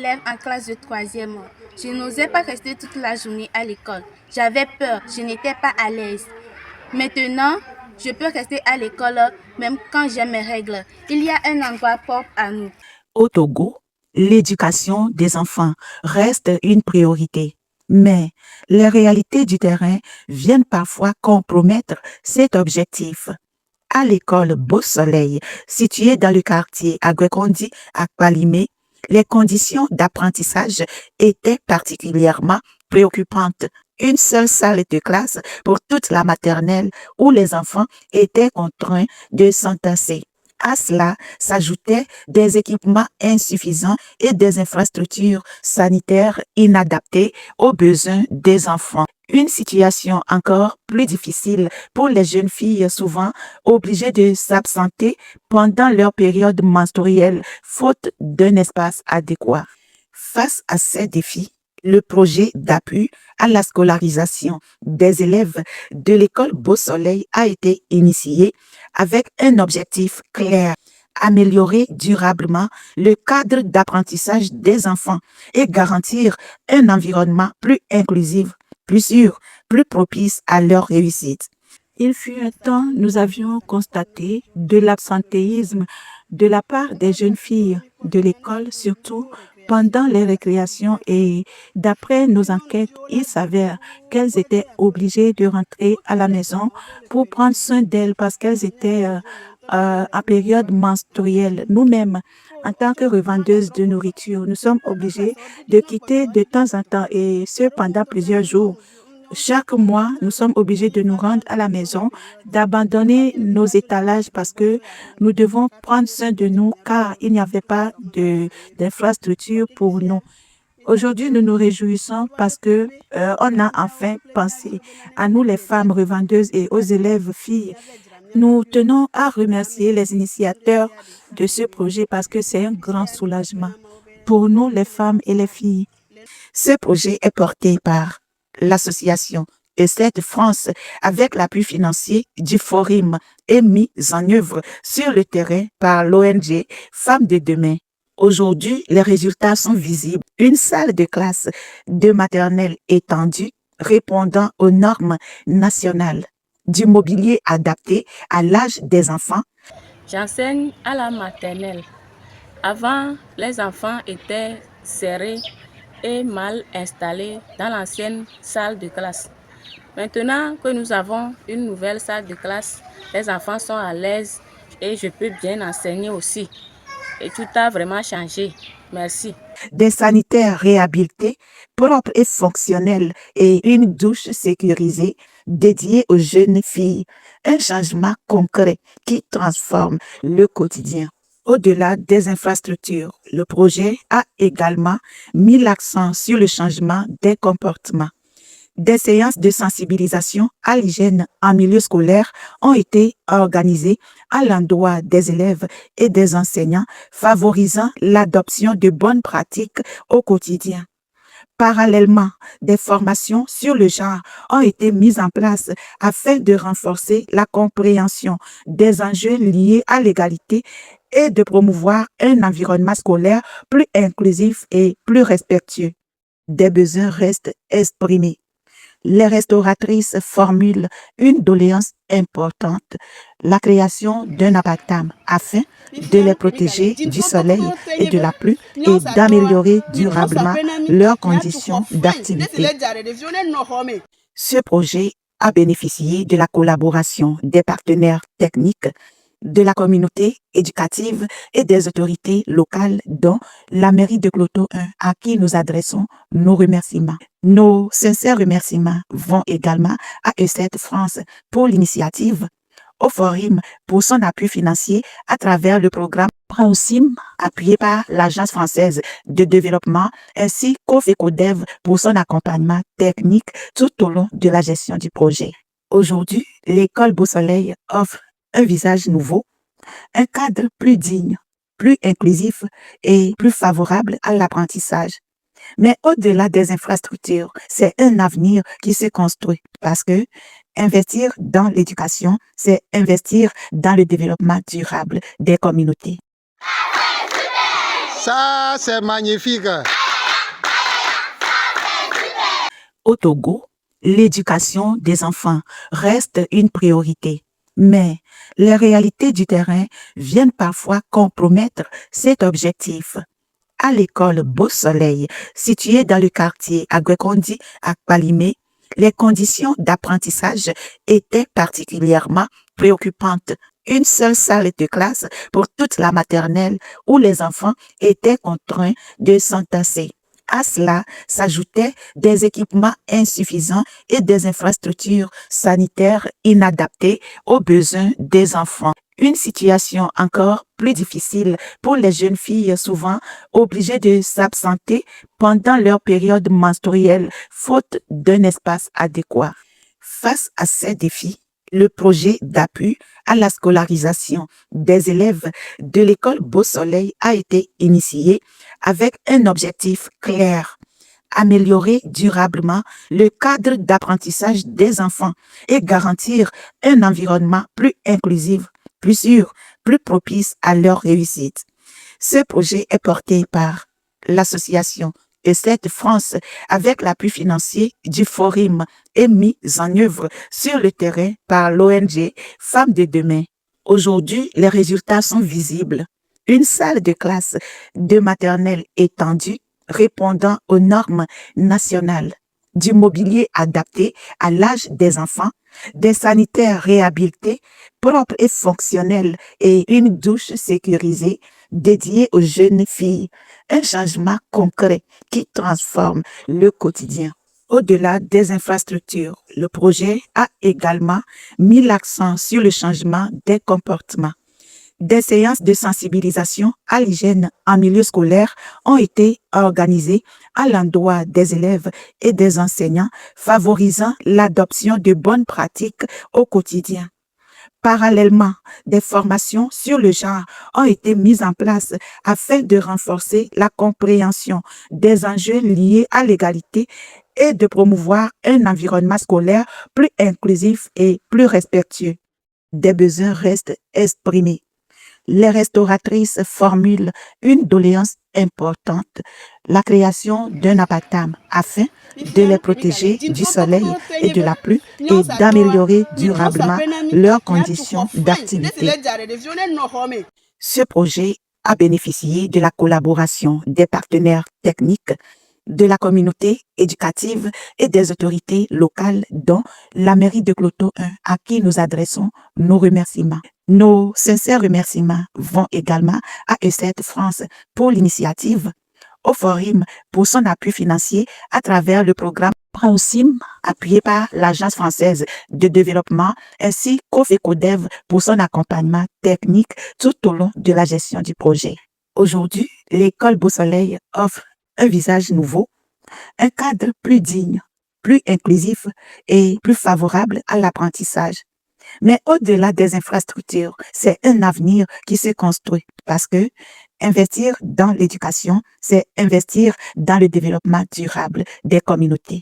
élève en classe de 3e. Je n'osais pas rester toute la journée à l'école. J'avais peur, je n'étais pas à l'aise. Maintenant, je peux rester à l'école même quand j'ai mes règles. Il y a un endroit propre à nous. Au Togo, l'éducation des enfants reste une priorité. Mais les réalités du terrain viennent parfois compromettre cet objectif. À l'école Beau Soleil, située dans le quartier Agwekondi à Palimé, les conditions d'apprentissage étaient particulièrement préoccupantes. Une seule salle de classe pour toute la maternelle où les enfants étaient contraints de s'entasser. À cela s'ajoutaient des équipements insuffisants et des infrastructures sanitaires inadaptées aux besoins des enfants. Une situation encore plus difficile pour les jeunes filles, souvent obligées de s'absenter pendant leur période menstruelle, faute d'un espace adéquat. Face à ces défis, le projet d'appui à la scolarisation des élèves de l'école Beau Soleil a été initié avec un objectif clair: améliorer durablement le cadre d'apprentissage des enfants et garantir un environnement plus inclusif, plus sûr, plus propice à leur réussite. Il fut un temps, nous avions constaté de l'absentéisme de la part des jeunes filles de l'école, surtout pendant les récréations, et d'après nos enquêtes, il s'avère qu'elles étaient obligées de rentrer à la maison pour prendre soin d'elles parce qu'elles étaient en période menstruelle. Nous-mêmes, en tant que revendeuses de nourriture, nous sommes obligés de quitter de temps en temps, et ce pendant plusieurs jours. Chaque mois, nous sommes obligés de nous rendre à la maison, d'abandonner nos étalages parce que nous devons prendre soin de nous car il n'y avait pas d'infrastructure pour nous. Aujourd'hui, nous nous réjouissons parce que on a enfin pensé à nous, les femmes revendeuses, et aux élèves filles. Nous tenons à remercier les initiateurs de ce projet parce que c'est un grand soulagement pour nous, les femmes et les filles. Ce projet est porté par l'association ESET France avec l'appui financier du Forum et mis en œuvre sur le terrain par l'ONG Femmes de Demain. Aujourd'hui, les résultats sont visibles. Une salle de classe de maternelle étendue répondant aux normes nationales, du mobilier adapté à l'âge des enfants. J'enseigne à la maternelle. Avant, les enfants étaient serrés et mal installés dans l'ancienne salle de classe. Maintenant que nous avons une nouvelle salle de classe, les enfants sont à l'aise et je peux bien enseigner aussi. Et tout a vraiment changé. Merci. Des sanitaires réhabilités, propres et fonctionnels, et une douche sécurisée dédiée aux jeunes filles. Un changement concret qui transforme le quotidien. Au-delà des infrastructures, le projet a également mis l'accent sur le changement des comportements. Des séances de sensibilisation à l'hygiène en milieu scolaire ont été organisées à l'endroit des élèves et des enseignants, favorisant l'adoption de bonnes pratiques au quotidien. Parallèlement, des formations sur le genre ont été mises en place afin de renforcer la compréhension des enjeux liés à l'égalité et de promouvoir un environnement scolaire plus inclusif et plus respectueux. Des besoins restent exprimés. Les restauratrices formulent une doléance importante: la création d'un appartement afin de les protéger du soleil et de la pluie et d'améliorer durablement leurs conditions d'activité. Ce projet a bénéficié de la collaboration des partenaires techniques, de la communauté éducative et des autorités locales, dont la mairie de Cloto 1, à qui nous adressons nos remerciements. Nos sincères remerciements vont également à ESET France pour l'initiative, au Forum pour son appui financier à travers le programme PRAOSIM, appuyé par l'Agence française de développement, ainsi qu'au FECODEV pour son accompagnement technique tout au long de la gestion du projet. Aujourd'hui, l'école Beau Soleil offre un visage nouveau, un cadre plus digne, plus inclusif et plus favorable à l'apprentissage. Mais au-delà des infrastructures, c'est un avenir qui se construit parce que investir dans l'éducation, c'est investir dans le développement durable des communautés. Ça, c'est magnifique. Au Togo, l'éducation des enfants reste une priorité, mais les réalités du terrain viennent parfois compromettre cet objectif. À l'école Beau Soleil, située dans le quartier Agwekondi à Palimé, les conditions d'apprentissage étaient particulièrement préoccupantes. Une seule salle de classe pour toute la maternelle où les enfants étaient contraints de s'entasser. À cela s'ajoutaient des équipements insuffisants et des infrastructures sanitaires inadaptées aux besoins des enfants. Une situation encore plus difficile pour les jeunes filles souvent obligées de s'absenter pendant leur période menstruelle faute d'un espace adéquat. Face à ces défis, le projet d'appui à la scolarisation des élèves de l'école Beau Soleil a été initié avec un objectif clair: améliorer durablement le cadre d'apprentissage des enfants et garantir un environnement plus inclusif, plus sûr, plus propice à leur réussite. Ce projet est porté par l'association ESET France avec l'appui financier du Forum et mis en œuvre sur le terrain par l'ONG Femmes de Demain. Aujourd'hui, les résultats sont visibles. Une salle de classe de maternelle étendue répondant aux normes nationales, du mobilier adapté à l'âge des enfants, des sanitaires réhabilités, propres et fonctionnels et une douche sécurisée dédiée aux jeunes filles. Un changement concret qui transforme le quotidien. Au-delà des infrastructures, le projet a également mis l'accent sur le changement des comportements. Des séances de sensibilisation à l'hygiène en milieu scolaire ont été organisées à l'endroit des élèves et des enseignants, favorisant l'adoption de bonnes pratiques au quotidien. Parallèlement, des formations sur le genre ont été mises en place afin de renforcer la compréhension des enjeux liés à l'égalité et de promouvoir un environnement scolaire plus inclusif et plus respectueux. Des besoins restent exprimés. Les restauratrices formulent une doléance importante: la création d'un abattoir afin de les protéger du soleil et de la pluie et d'améliorer durablement leurs conditions d'activité. Ce projet a bénéficié de la collaboration des partenaires techniques, de la communauté éducative et des autorités locales, dont la mairie de Cloto 1, à qui nous adressons nos remerciements. Nos sincères remerciements vont également à ESET France pour l'initiative, au Forum pour son appui financier à travers le programme PRAOSIM, appuyé par l'Agence française de développement, ainsi qu'au FECODEV pour son accompagnement technique tout au long de la gestion du projet. Aujourd'hui, l'école Beau Soleil offre un visage nouveau, un cadre plus digne, plus inclusif et plus favorable à l'apprentissage. Mais au-delà des infrastructures, c'est un avenir qui se construit parce que investir dans l'éducation, c'est investir dans le développement durable des communautés.